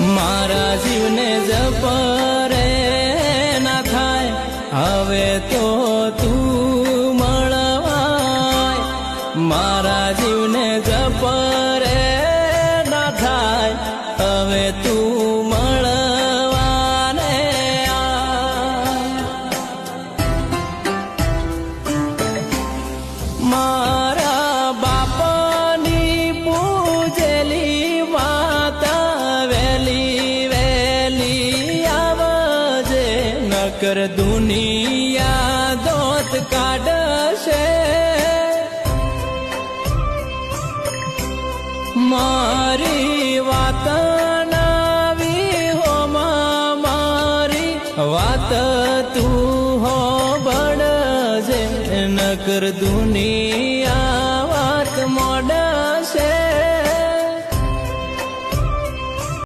મારા જીવને જપરે ના થાય હવે તો તું મળવાય મારા જીવને જપરે ના થાય હવે તું મળવાને મારા બાપાની પૂજેલી વાત વેલી વેલી આવજે નકર દુનિયા દોત કાઢશે મારી વાત નાવી હો મારી વાત તું હો બળજે નકર દુનિયા